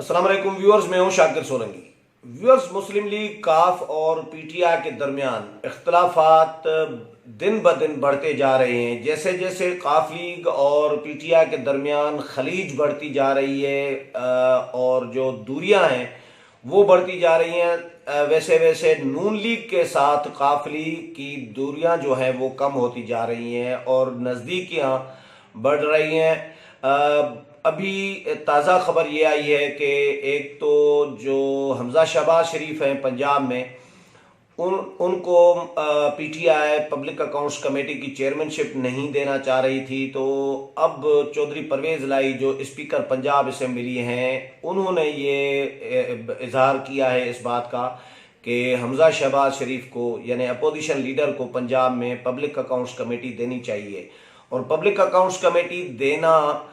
अस्सलाम वालेकुम व्यूअर्स, मैं हूं शाकिर सोलंकी। व्यूअर्स, मुस्लिम लीग, काफ और पीटीआई के दरमियान इख्तलाफात दिन ब दिन बढ़ते जा रहे हैं। जैसे जैसे काफ लीग और पीटीआई के दरमियान खलीज बढ़ती जा रही है और जो दूरियां हैं वो बढ़ती जा रही हैं, वैसे वैसे नून लीग के साथ काफ लीग की दूरियां जो हैं वो कम होती जा रही हैं और नज़दीकियां बढ़ रही हैं। अभी ताज़ा खबर ये आई है कि एक तो जो हमजा शहबाज शरीफ हैं पंजाब में, उनको पीटीआई पब्लिक अकाउंट्स कमेटी की चेयरमैनशिप नहीं देना चाह रही थी। तो अब चौधरी परवेज लाई जो स्पीकर पंजाब असेंबली हैं, उन्होंने ये इजहार किया है इस बात का कि हमजा शहबाज शरीफ को यानी अपोजिशन लीडर को पंजाब में पब्लिक अकाउंट्स कमेटी देनी चाहिए। और पब्लिक अकाउंट्स कमेटी देना,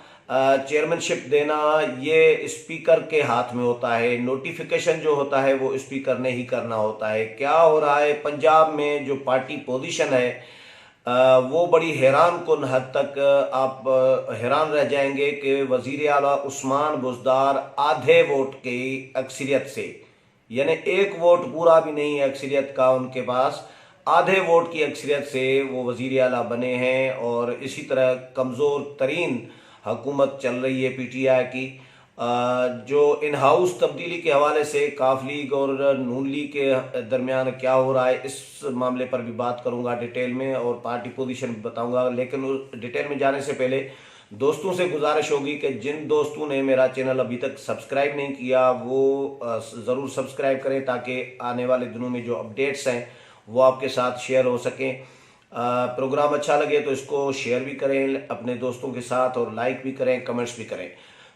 चेयरमैनशिप देना, ये स्पीकर के हाथ में होता है। नोटिफिकेशन जो होता है वो स्पीकर ने ही करना होता है। क्या हो रहा है पंजाब में, जो पार्टी पोजीशन है वो बड़ी हैरान कुन हद तक आप हैरान रह जाएंगे कि वजीर आला उस्मान बुज़दार आधे वोट की अक्सरियत से, यानी एक वोट पूरा भी नहीं है अक्सरियत का उनके पास, आधे वोट की अक्सरियत से वो वजीर आला बने हैं। और इसी तरह कमज़ोर तरीन हुकूमत चल रही है पीटीआई की। जो इन हाउस तब्दीली के हवाले से काफ लीग और नून लीग के दरमियान क्या हो रहा है, इस मामले पर भी बात करूंगा डिटेल में और पार्टी पोजीशन भी बताऊंगा। लेकिन डिटेल में जाने से पहले दोस्तों से गुजारिश होगी कि जिन दोस्तों ने मेरा चैनल अभी तक सब्सक्राइब नहीं किया वो ज़रूर सब्सक्राइब करें ताकि आने वाले दिनों में जो अपडेट्स हैं वो आपके साथ शेयर हो सकें। प्रोग्राम अच्छा लगे तो इसको शेयर भी करें अपने दोस्तों के साथ और लाइक भी करें, कमेंट्स भी करें।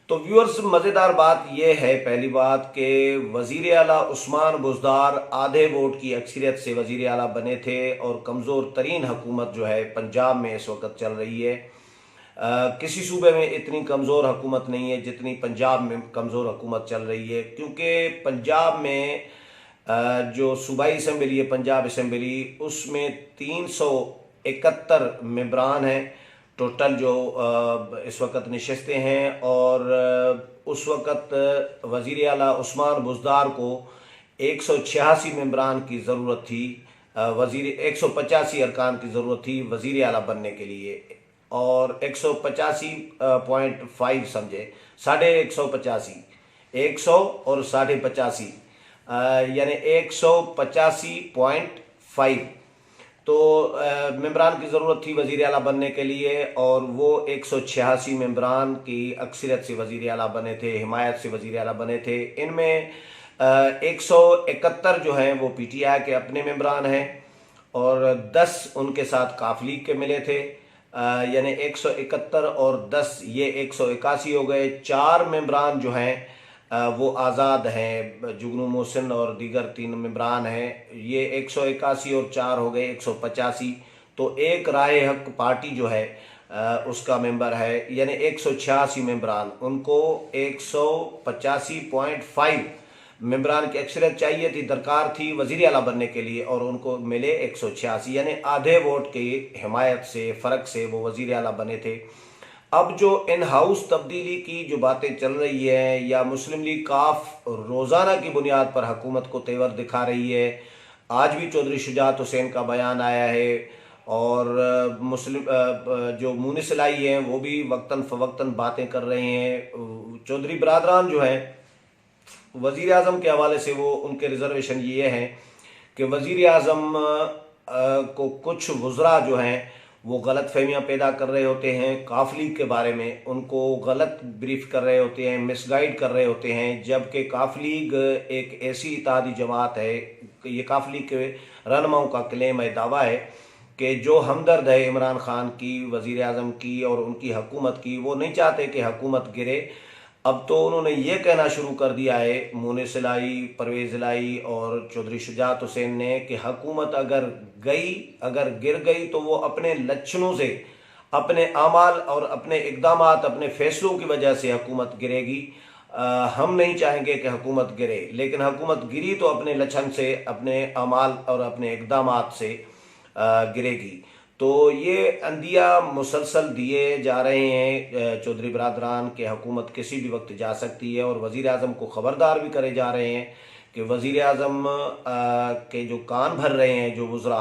तो व्यूअर्स, मज़ेदार बात यह है, पहली बात कि वज़ीर आला उस्मान बुज़दार आधे वोट की अक्सरियत से वज़ीर आला बने थे और कमज़ोर तरीन हुकूमत जो है पंजाब में इस वक्त चल रही है। किसी सूबे में इतनी कमज़ोर हुकूमत नहीं है जितनी पंजाब में कमज़ोर हुकूमत चल रही है, क्योंकि पंजाब में जो सूबाई असम्बली है पंजाब असम्बली, उसमें 371 मेंबरान हैं टोटल जो इस वक्त नशस्तें हैं। और उस वक्त वज़ीर आला उस्मान बुज़दार को 186 मेंबरान की ज़रूरत थी, 185 अरकान की ज़रूरत थी वज़ीर आला बनने के लिए। और 185.5 समझे, 185, 100 और 85, यानी 185.5 तो मेंबरान की ज़रूरत थी वज़ीर आला बनने के लिए। और वो 186 मेंबरान की अक्सरियत से वज़ीर आला बने थे, हिमायत से वज़ीर आला बने थे। इनमें 171 जो हैं वो पीटीआई के अपने मेंबरान हैं और 10 उनके साथ काफ लीग के मिले थे, यानी 171 और 10 ये 181 हो गए। 4 मेंबरान जो हैं वो आज़ाद हैं, जुगनू मोहसिन और दीगर 3 मेंबरान हैं। ये 181 और 4 हो गए 185। तो एक राय हक पार्टी जो है उसका मेंबर है, यानी 186 मेंबरान, उनको 185.5 मेंबरान की अक्सरियत चाहिए थी, दरकार थी वज़ीर आला बनने के लिए, और उनको मिले 186, यानी आधे वोट की हिमायत से, फ़र्क से वो वज़ीर आला बने थे। अब जो इन हाउस तब्दीली की जो बातें चल रही है, या मुस्लिम लीग काफ रोज़ाना की बुनियाद पर हुकूमत को तेवर दिखा रही है। आज भी चौधरी शुजात हुसैन का बयान आया है और मुस्लिम जो मुनिसलाई हैं वो भी वक्तन फ़वक्तन बातें कर रहे हैं। चौधरी बरादरान जो हैं वज़ीर आज़म के हवाले से वो उनके रिजर्वेशन ये हैं कि वज़ीर आज़म को कुछ वज़रा जो हैं वो गलत फहमियाँ पैदा कर रहे होते हैं काफ लीग के बारे में, उनको गलत ब्रीफ कर रहे होते हैं, मिसगाइड कर रहे होते हैं। जबकि काफ लीग एक ऐसी इत्तेहादी जमात है, ये काफ लीग के रहनुमाओं का क्लेम है, दावा है कि जो हमदर्द है इमरान खान की, वज़ीर आज़म की और उनकी हुकूमत की, वो नहीं चाहते कि हुकूमत गिरे। अब तो उन्होंने ये कहना शुरू कर दिया है, मुनिसलाई, परवेज लाई और चौधरी शुजात हुसैन ने, कि हुकूमत अगर गिर गई तो वो अपने लक्षणों से, अपने आमाल और अपने इक़दामात, अपने फैसलों की वजह से हुकूमत गिरेगी। हम नहीं चाहेंगे कि हुकूमत गिरे, लेकिन हुकूमत गिरी तो अपने लक्षण से, अपने आमाल और अपने इक़दामात से गिरेगी। तो ये अंदिया मुसलसल दिए जा रहे हैं। चौधरी बरादरान के हुकूमत किसी भी वक्त जा सकती है, और वज़ीर आज़म को ख़बरदार भी करे जा रहे हैं कि वज़ीर आज़म के जो कान भर रहे हैं जो वज़रा,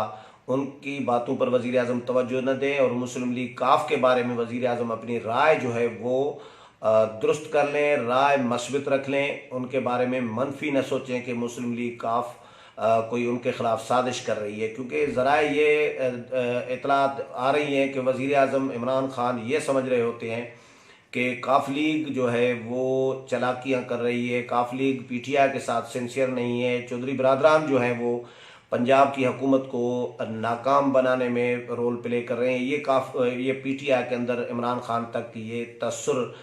उनकी बातों पर वज़ीर आज़म तवज्जो न दें, और मुस्लिम लीग काफ के बारे में वज़ीर आज़म अपनी राय जो है वो दुरुस्त कर लें, राय मस्बत रख लें, उनके बारे में मनफी न सोचें कि मुस्लिम लीग काफ कोई उनके ख़िलाफ़ साजिश कर रही है। क्योंकि ज़रा ये इतलात आ रही हैं कि वज़ीर आज़म इमरान ख़ान ये समझ रहे होते हैं कि काफ लीग जो है वो चालाकियाँ कर रही है, काफ लीग पीटीआई के साथ सिंसियर नहीं है। चौधरी बरादरान जो हैं वो पंजाब की हुकूमत को नाकाम बनाने में रोल प्ले कर रहे हैं। ये पीटीआई के अंदर इमरान खान तक ये तसर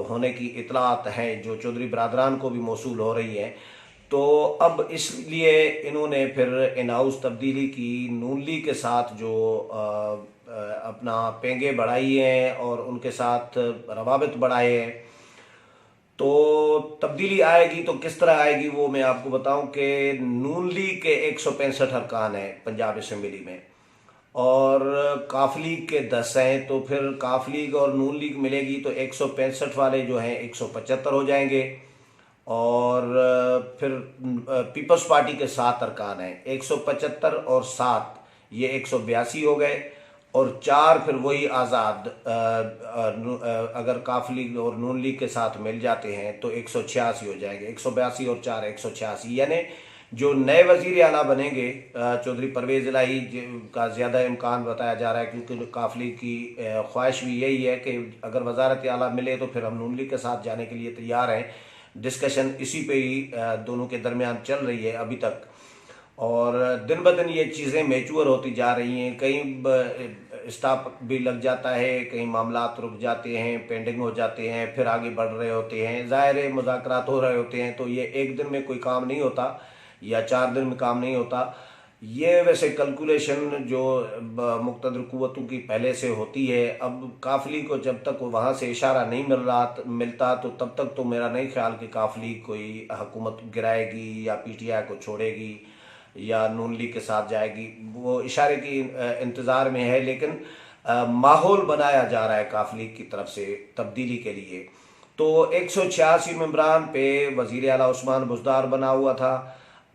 होने की इतलात हैं जो चौधरी बरादरान को भी मौसूल हो रही है। तो अब इसलिए इन्होंने फिर इन हाउस तब्दीली की नून लीग के साथ जो अपना पेंगे बढ़ाई हैं और उनके साथ रवाबित बढ़ाए हैं। तो तब्दीली आएगी तो किस तरह आएगी वो मैं आपको बताऊं कि नून लीग के 165 अरकान हैं पंजाब असम्बली में, और काफ लीग के 10 हैं। तो फिर काफ लीग और नून लीग मिलेगी तो 165 वाले जो हैं 175 हो जाएंगे, और फिर पीपल्स पार्टी के 7 अरकान हैं, 175 और 7 ये 182 हो गए, और 4 फिर वही आज़ाद अगर काफ लीग और नून लीग के साथ मिल जाते हैं तो 186 हो जाएंगे। 182 और 4 186, यानी जो नए वज़ीर आला बनेंगे, चौधरी परवेज़ इलाही का ज़्यादा इम्कान बताया जा रहा है, क्योंकि काफ लीग की ख्वाहिश भी यही है कि अगर वज़ारत आला मिले तो फिर हम नून लीग के साथ जाने के लिए तैयार हैं। डिस्कशन इसी पे ही दोनों के दरमियान चल रही है अभी तक, और दिन ब दिन ये चीज़ें मैच्योर होती जा रही हैं। कहीं स्टॉप भी लग जाता है, कहीं मामलात रुक जाते हैं, पेंडिंग हो जाते हैं, फिर आगे बढ़ रहे होते हैं, ज़ाहिर है मुज़ाकरात हो रहे होते हैं। तो ये एक दिन में कोई काम नहीं होता या 4 दिन में काम नहीं होता। ये वैसे कैलकुलेशन जो मुक़्तदर क़ुव्वतों की पहले से होती है। अब काफ लीग को जब तक वहाँ से इशारा नहीं मिलता तो तब तक तो मेरा नहीं ख्याल कि काफ लीग कोई हुकूमत गिराएगी या पीटीआई को छोड़ेगी या नून लीग के साथ जाएगी। वो इशारे की इंतज़ार में है, लेकिन माहौल बनाया जा रहा है काफ लीग की तरफ से तब्दीली के लिए। तो 186 मेंबरान पे वज़ीर आला उस्मान बुज़दार बना हुआ था,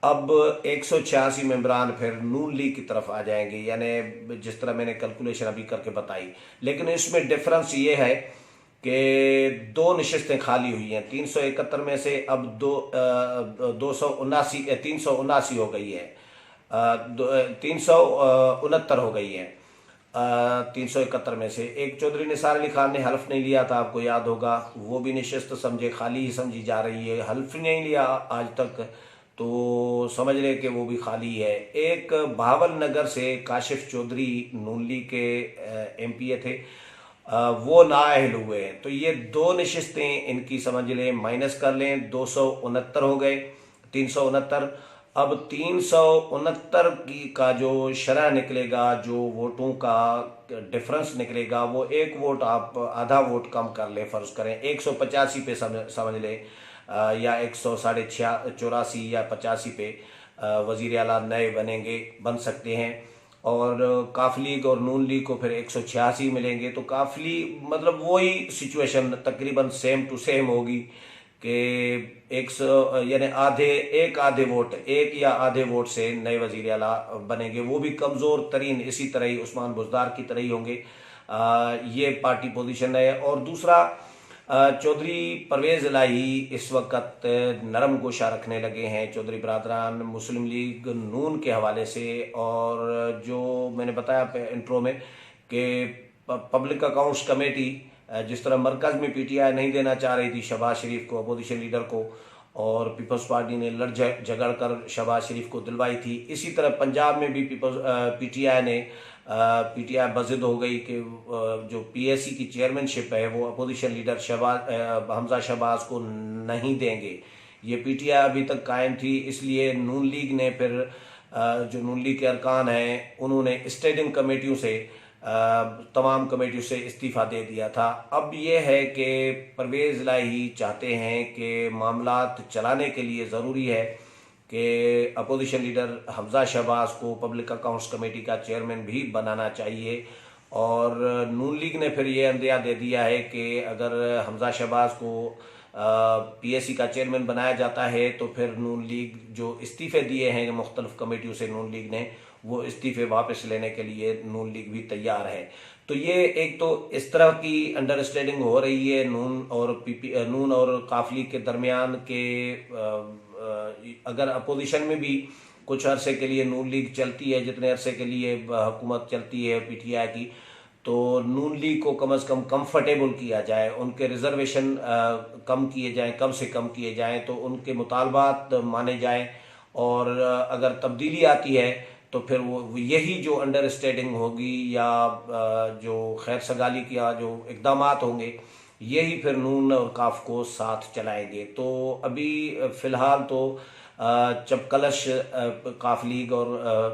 अब 186 मेंबरान फिर नून लीग की तरफ आ जाएंगे, यानी जिस तरह मैंने कैलकुलेशन अभी करके बताई। लेकिन इसमें डिफरेंस ये है कि 2 नशिस्तें खाली हुई हैं। 371 में से अब 379 हो गई है, 369 हो गई है। 371 में से एक चौधरी निसार अली खान ने हल्फ नहीं लिया था, आपको याद होगा, वो भी नशिस्त समझे खाली ही समझी जा रही है। हल्फ नहीं लिया आज तक तो समझ रहे कि वो भी खाली है। एक बहावल नगर से काशिफ चौधरी नून लीग के एमपीए थे, वो नाअहल हुए हैं। तो ये 2 नशिस्तें इनकी समझ लें, माइनस कर लें, 269 हो गए, 369। अब 369 की का जो शरह निकलेगा, जो वोटों का डिफरेंस निकलेगा, वो 1 वोट आप आधा वोट कम कर लें, फ़र्ज़ करें 185 पे समझ लें, या 184 या 85 पे वज़ीर आला नए बन सकते हैं। और काफ लीग और नून लीग को फिर 186 मिलेंगे। तो काफ लीग मतलब वही सिचुएशन तकरीबन सेम टू सेम होगी कि 100 यानी एक या आधे वोट से नए वज़ीर आला बनेंगे, वो भी कमज़ोर तरीन इसी तरह ही उस्मान बुज़दार की तरह ही होंगे। ये पार्टी पोजीशन है। और दूसरा, चौधरी परवेज़ इलाही इस वक्त नरम गोशा रखने लगे हैं चौधरी बरादरान मुस्लिम लीग नून के हवाले से। और जो मैंने बताया इंट्रो में कि पब्लिक अकाउंट्स कमेटी जिस तरह मरकज़ में पीटीआई नहीं देना चाह रही थी शहबाज शरीफ को, अपोजिशन लीडर को, और पीपल्स पार्टी ने लड़ झगड़ कर शहबाज शरीफ को दिलवाई थी, इसी तरह पंजाब में भी पीटीआई बज़िद हो गई कि जो पीएसी की चेयरमैनशिप है वो अपोजिशन लीडर हमजा शहबाज को नहीं देंगे। ये पीटीआई अभी तक कायम थी, इसलिए नून लीग ने फिर जो नून लीग के अरकान हैं उन्होंने स्टैंडिंग कमेटियों से तमाम कमेटियों से इस्तीफ़ा दे दिया था। अब ये है कि परवेज़ इलाही चाहते हैं कि मामलात चलाने के लिए ज़रूरी है कि अपोजिशन लीडर हमजा शहबाज को पब्लिक अकाउंट्स कमेटी का चेयरमैन भी बनाना चाहिए। और नून लीग ने फिर ये अंदिया दे दिया है कि अगर हमजा शहबाज को पीएससी का चेयरमैन बनाया जाता है तो फिर नून लीग जो इस्तीफ़े दिए हैं मुख्तलिफ कमेटियों से नून लीग ने, वो इस्तीफ़े वापस लेने के लिए नून लीग भी तैयार है। तो ये एक तो इस तरह की अंडरस्टैंडिंग हो रही है नून और काफ लीग के दरमियान के अगर अपोजिशन में भी कुछ अरसे के लिए नून लीग चलती है, जितने अरसे के लिए हुकूमत चलती है पीटीआई की, तो नून लीग को कम से कम कंफर्टेबल किया जाए, उनके रिजर्वेशन कम किए जाएं, कम से कम किए जाएं, तो उनके मुतालबात माने जाएं। और अगर तब्दीली आती है तो फिर वो यही जो अंडरस्टैंडिंग होगी या जो खैर सगाली किया जो इक़दामात होंगे, यही फिर नून और काफ को साथ चलाएंगे। तो अभी फ़िलहाल तो चपकलश काफ लीग और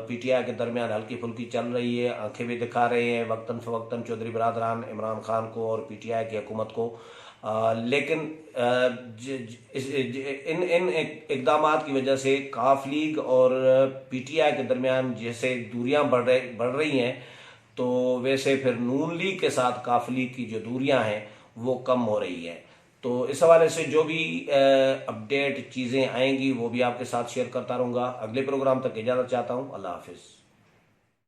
पीटीआई के दरमियान हल्की फुल्की चल रही है, आंखें भी दिखा रहे हैं वक्तन फ़वक्तन चौधरी बरादरान इमरान खान को और पीटीआई की हुकूमत को। लेकिन इन इक़दामात की वजह से काफ लीग और पीटीआई के दरमियान जैसे दूरियां बढ़ रही हैं, तो वैसे फिर नून लीग के साथ काफ लीग की जो दूरियां हैं वो कम हो रही है। तो इस हवाले से जो भी अपडेट चीज़ें आएंगी वो भी आपके साथ शेयर करता रहूँगा। अगले प्रोग्राम तक इजाज़त चाहता हूँ। अल्लाह हाफिज़।